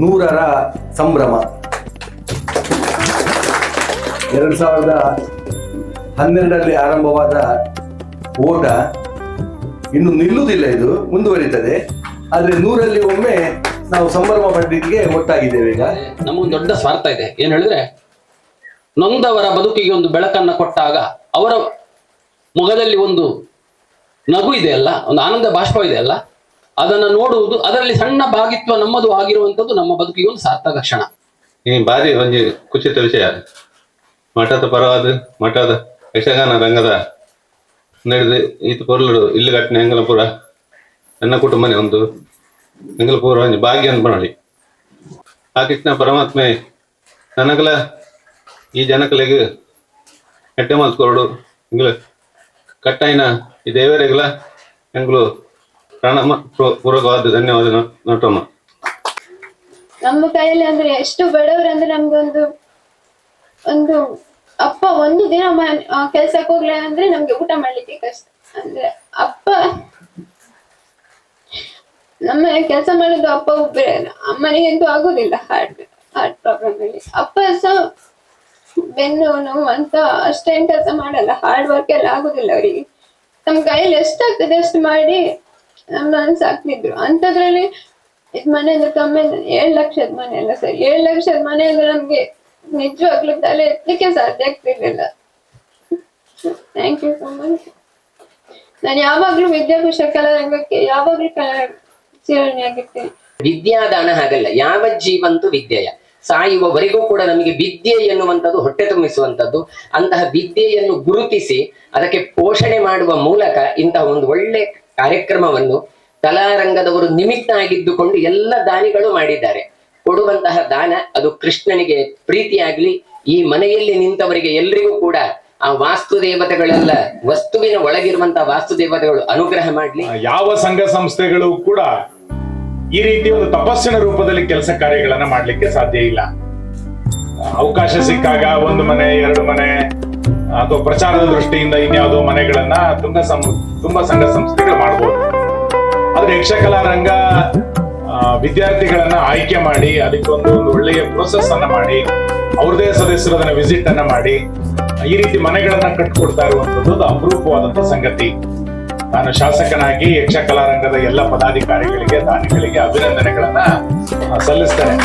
100ರ ಸಂಭ್ರಮ. 2012ರಲ್ಲಿ ಆರಂಭವಾದ ಓಟ ಇನ್ನು ನಿಲ್ಲುವುದಿಲ್ಲ, ಇದು ಮುಂದುವರಿತದೆ. ಆದ್ರೆ 100ರಲ್ಲಿ ಒಮ್ಮೆ ನಾವು ಸಂಭ್ರಮ ಪಡಲಿಕ್ಕೆ ಒಟ್ಟಾಗಿದ್ದೇವೆ. ಈಗ ನಮಗೊಂದು ದೊಡ್ಡ ಸ್ವಾರ್ಥ ಇದೆ. ಏನ್ ಹೇಳಿದ್ರೆ, ನೊಂದವರ ಬದುಕಿಗೆ ಒಂದು ಬೆಳಕನ್ನ ಕೊಟ್ಟಾಗ ಅವರ ಮುಖದಲ್ಲಿ ಒಂದು ನಗು ಇದೆ ಅಲ್ಲ, ಒಂದು ಆನಂದ ಬಾಷ್ಪ ಇದೆ ಅಲ್ಲ, ಅದನ್ನ ನೋಡುವುದು, ಅದರಲ್ಲಿ ಸಣ್ಣ ಭಾಗಿತ್ವ ನಮ್ಮದು ಆಗಿರುವಂತದ್ದು ನಮ್ಮ ಬದುಕಿಗೆ ಒಂದು ಸಾರ್ಥಕ ಕ್ಷಣ. ಈ ಬಾರಿ ಒಂದು ಕುಚಿತ ವಿಷಯ. ಮಠದ ಪರವಾದ ಮಠದ ಯಕ್ಷಗಾನ ರಂಗದ ನಡೆದು ಈತ ಪೊರ್ಲು ಇಲ್ಲಿ ಕಟ್ಟಿನ ಎಂಗಲಪುರ ನನ್ನ ಕುಟುಂಬನೇ ಒಂದು ಎಂಗಲಪುರ ಒಂದು ಭಾಗ್ಯ ಅಂತ ಬರಲಿ. ಆ ಕೃಷ್ಣ ಪರಮಾತ್ಮೆ ನನಗಲ ಈ ಜನಕಲಿಗೆ ಹೆಟ್ಟೆ ಮಲ್ತ್ಕೊರಡು ಎಂಗ್ಲ ಕಟ್ಟಾಯಿನ ಈ ದೇವರಿಗೆಲ್ಲ ಎಂಗ್ಲು ಪ್ರಣಾಮ ಪೂರ್ವಕವಾದ ಧನ್ಯವಾದ ನಟಮ್ಮ. ನಮ್ಮ ಕೈಯಲ್ಲಿ ಅಂದ್ರೆ ಎಷ್ಟು ಬಡವರು ಅಂದ್ರೆ ನಮ್ಗೆ ಒಂದು ಅಪ್ಪ ಒಂದು ದಿನ ಕೆಲ್ಸಕ್ಕೆ ಹೋಗ್ಲೇ ಅಂದ್ರೆ ನಮ್ಗೆ ಊಟ ಮಾಡ್ಲಿಕ್ಕೆ ಕಷ್ಟ. ಅಂದ್ರೆ ಅಪ್ಪ ನಮ್ಮ ಕೆಲಸ ಮಾಡೋದು ಅಪ್ಪ ಒಬ್ಬರೇ, ಅಮ್ಮನಿಗಂತೂ ಆಗುದಿಲ್ಲ. ಹಾರ್ಟ್ ಪ್ರಾಬ್ಲಮ್ ಅಲ್ಲಿ ಅಪ್ಪ ಸಹ ಬೆನ್ನು ನೋವು ಅಂತ ಅಷ್ಟೇನ್ ಕೆಲಸ ಮಾಡಲ್ಲ, ಹಾರ್ಡ್ ವರ್ಕ್ ಎಲ್ಲ ಆಗುದಿಲ್ಲ ಅವರಿಗೆ. ನಮ್ ಕೈಯಲ್ಲಿ ಎಷ್ಟಾಗ್ತದೆ ಅಷ್ಟು ಮಾಡಿ ನಮ್ಮನ್ನ ಸಾಕ್ತಿದ್ರು. ಅಂತದ್ರಲ್ಲಿ ಇದ್ ಮನೆ ಅಂದ್ರೆ ಕಮ್ಮಿ 7 ಲಕ್ಷದ ಮನೆ ಅಲ್ಲ ಸರ್, 7 ಲಕ್ಷದ ಮನೆ ಅಂದ್ರೆ ನಮ್ಗೆ ನಿಜವಾಗ್ಲೂ ತಲೆ ಎತ್ತಲಿಕ್ಕೆ ಸಾಧ್ಯ ಆಗ್ತಿರ್ಲಿಲ್ಲ. Thank you so much. ನಾನು ಯಾವಾಗ್ಲೂ ವಿದ್ಯಾಭೂಷ ಕಲಾರಂಗಕ್ಕೆ ಯಾವಾಗ್ಲೂ ಚಿರಣಿಯಾಗಿರ್ತೀನಿ. ವಿದ್ಯಾದಾನ ಹಾಗಲ್ಲ, ಯಾವ ಜೀವಂತು ವಿದ್ಯೆಯ, ಸಾಯುವವರೆಗೂ ಕೂಡ ನಮಗೆ ವಿದ್ಯೆ ಎನ್ನುವಂಥದ್ದು ಹೊಟ್ಟೆ ತುಂಬಿಸುವಂಥದ್ದು. ಅಂತಹ ವಿದ್ಯೆಯನ್ನು ಗುರುತಿಸಿ ಅದಕ್ಕೆ ಪೋಷಣೆ ಮಾಡುವ ಮೂಲಕ ಇಂತಹ ಒಂದು ಒಳ್ಳೆ ಕಾರ್ಯಕ್ರಮವನ್ನು ಕಲಾರಂಗದವರು ನಿಮಿತ್ತ ಆಗಿದ್ದುಕೊಂಡು ಎಲ್ಲ ದಾನಿಗಳು ಮಾಡಿದ್ದಾರೆ. ಕೊಡುವಂತಹ ದಾನ ಅದು ಕೃಷ್ಣನಿಗೆ ಪ್ರೀತಿಯಾಗ್ಲಿ, ಈ ಮನೆಯಲ್ಲಿ ನಿಂತವರಿಗೆ ಎಲ್ರಿಗೂ ಕೂಡ ಆ ವಾಸ್ತು ದೇವತೆಗಳೆಲ್ಲ ವಸ್ತುವಿನ ಒಳಗಿರುವಂತಹ ವಾಸ್ತು ದೇವತೆಗಳು ಅನುಗ್ರಹ ಮಾಡ್ಲಿ. ಯಾವ ಸಂಘ ಸಂಸ್ಥೆಗಳು ಕೂಡ ಈ ರೀತಿ ಒಂದು ತಪಸ್ಸಿನ ರೂಪದಲ್ಲಿ ಕೆಲಸ ಕಾರ್ಯಗಳನ್ನ ಮಾಡ್ಲಿಕ್ಕೆ ಸಾಧ್ಯ ಇಲ್ಲ. ಅವಕಾಶ ಸಿಕ್ಕಾಗ 1 ಮನೆ 2 ಮನೆ ಅಥವಾ ಪ್ರಚಾರದ ದೃಷ್ಟಿಯಿಂದ ಇನ್ಯಾವುದೋ ಮನೆಗಳನ್ನ ತುಂಬಾ ಸಂಘ ಸಂಸ್ಥೆಗಳು ಮಾಡ್ಬೋದು. ಆದ್ರೆ ಯಕ್ಷಕಲಾ ರಂಗ ವಿದ್ಯಾರ್ಥಿಗಳನ್ನ ಆಯ್ಕೆ ಮಾಡಿ ಅದಕ್ಕೆ ಒಂದು ಒಳ್ಳೆಯ ಪ್ರೋಸೆಸ್ ಅನ್ನ ಮಾಡಿ ಅವ್ರದೇ ಸದಸ್ಯರು ಅದನ್ನ ವಿಸಿಟ್ ಅನ್ನ ಮಾಡಿ ಈ ರೀತಿ ಮನೆಗಳನ್ನ ಕಟ್ಕೊಡ್ತಾ ಇರುವಂತದ್ದು ಅಪರೂಪವಾದಂತ ಸಂಗತಿ. ನಾನು ಶಾಸಕನಾಗಿ ಯಕ್ಷಕಲಾ ರಂಗದ ಎಲ್ಲ ಪದಾಧಿಕಾರಿಗಳಿಗೆ ದಾನಿಗಳಿಗೆ ಅಭಿನಂದನೆಗಳನ್ನ ಸಲ್ಲಿಸ್ತೇನೆ.